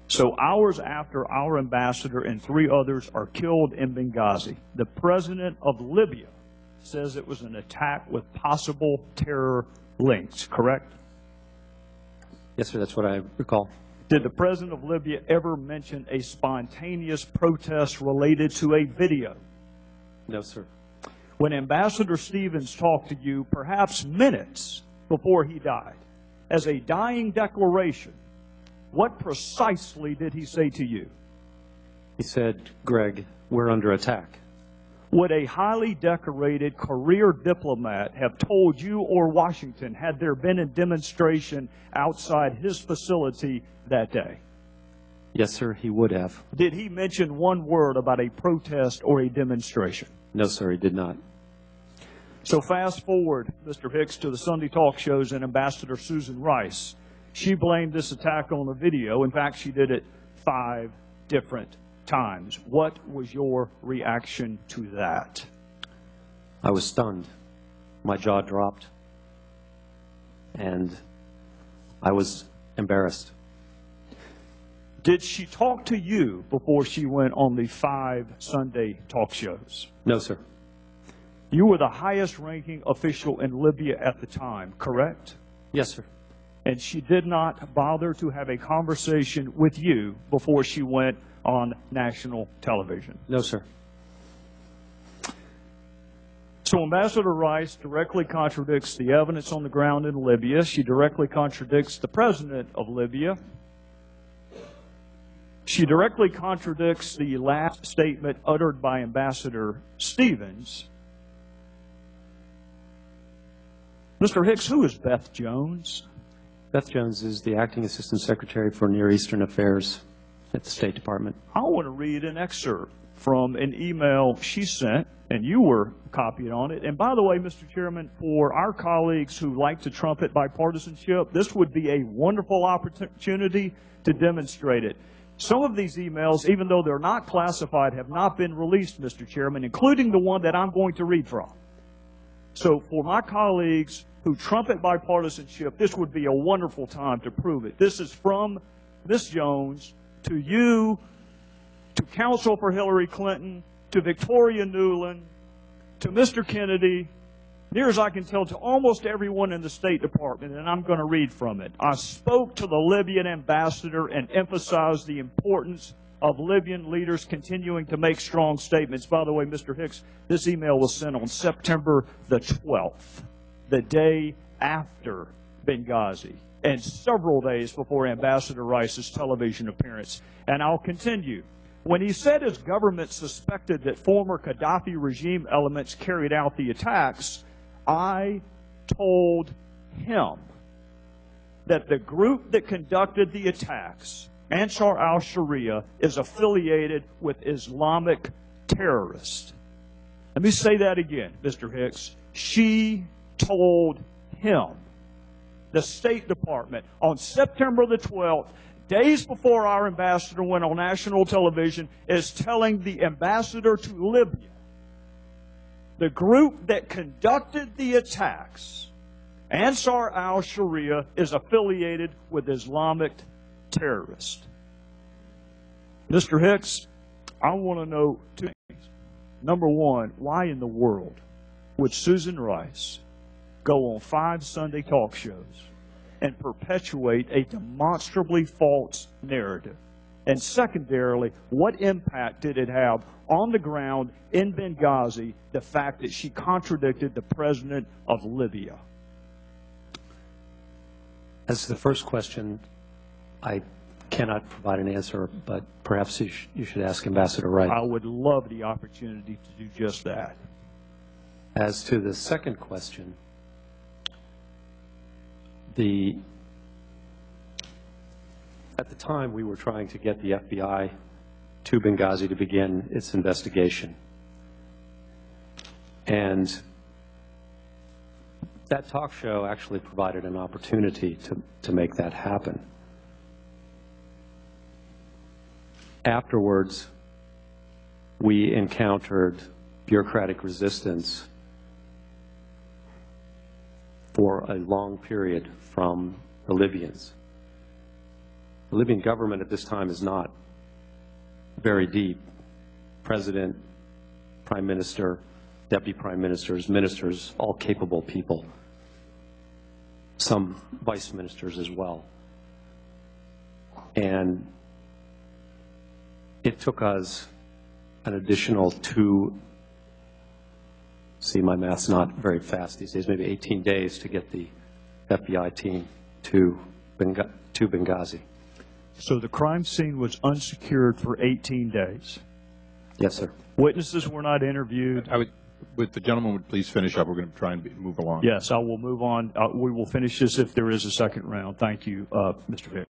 So hours after our ambassador and 3 others are killed in Benghazi, the president of Libya says it was an attack with possible terror links, correct? Yes, sir, that's what I recall. Did the president of Libya ever mention a spontaneous protest related to a video? No, sir. When Ambassador Stevens talked to you, perhaps minutes before he died, as a dying declaration, what precisely did he say to you? He said, Greg, we're under attack. Would a highly decorated career diplomat have told you or Washington had there been a demonstration outside his facility that day? Yes, sir, he would have. Did he mention one word about a protest or a demonstration? No, sir, he did not. So fast forward, Mr. Hicks, to the Sunday talk shows and Ambassador Susan Rice. She blamed this attack on the video. In fact, she did it 5 different times. What was your reaction to that? I was stunned. My jaw dropped. And I was embarrassed. Did she talk to you before she went on the 5 Sunday talk shows? No, sir. You were the highest ranking official in Libya at the time, correct? Yes, sir. And she did not bother to have a conversation with you before she went on national television? No, sir. So Ambassador Rice directly contradicts the evidence on the ground in Libya. She directly contradicts the president of Libya. She directly contradicts the last statement uttered by Ambassador Stevens. Mr. Hicks, who is Beth Jones? Beth Jones is the Acting Assistant Secretary for Near Eastern Affairs at the State Department. I want to read an excerpt from an email she sent, and you were copied on it. And by the way, Mr. Chairman, for our colleagues who like to trumpet bipartisanship, this would be a wonderful opportunity to demonstrate it. Some of these emails, even though they're not classified, have not been released, Mr. Chairman, including the one that I'm going to read from. So for my colleagues who trumpet bipartisanship, this would be a wonderful time to prove it. This is from Ms. Jones to you, to counsel for Hillary Clinton, to Victoria Nuland, to Mr. Kennedy, near as I can tell, to almost everyone in the State Department, and I'm going to read from it. I spoke to the Libyan ambassador and emphasized the importance of Libyan leaders continuing to make strong statements. By the way, Mr. Hicks, this email was sent on September the 12th, the day after Benghazi, and several days before Ambassador Rice's television appearance. And I'll continue. When he said his government suspected that former Gaddafi regime elements carried out the attacks, I told him that the group that conducted the attacks, Ansar al-Sharia, is affiliated with Islamic terrorists. Let me say that again, Mr. Hicks. She told him, the State Department, on September the 12th, days before our ambassador went on national television, is telling the ambassador to Libya, the group that conducted the attacks, Ansar al-Sharia, is affiliated with Islamic terrorists. Mr. Hicks, I want to know 2 things. Number one, why in the world would Susan Rice go on 5 Sunday talk shows and perpetuate a demonstrably false narrative? And secondarily, what impact did it have on the ground in Benghazi, the fact that she contradicted the president of Libya? As to the first question, I cannot provide an answer, but perhaps you should ask Ambassador Rice. I would love the opportunity to do just that. As to the second question, at the time we were trying to get the FBI to Benghazi to begin its investigation. And that talk show actually provided an opportunity to make that happen. Afterwards, we encountered bureaucratic resistance for a long period from the Libyans. The Libyan government at this time is not very deep. President, prime minister, deputy prime ministers, ministers, all capable people. Some vice ministers as well. And it took us an additional see, my math's not very fast these days, maybe 18 days to get the FBI team to Benghazi. So the crime scene was unsecured for 18 days. Yes, sir. Witnesses were not interviewed. Would the gentleman would please finish up? We're going to try and move along. Yes, I will move on. We will finish this if there is a second round. Thank you, Mr. Hick.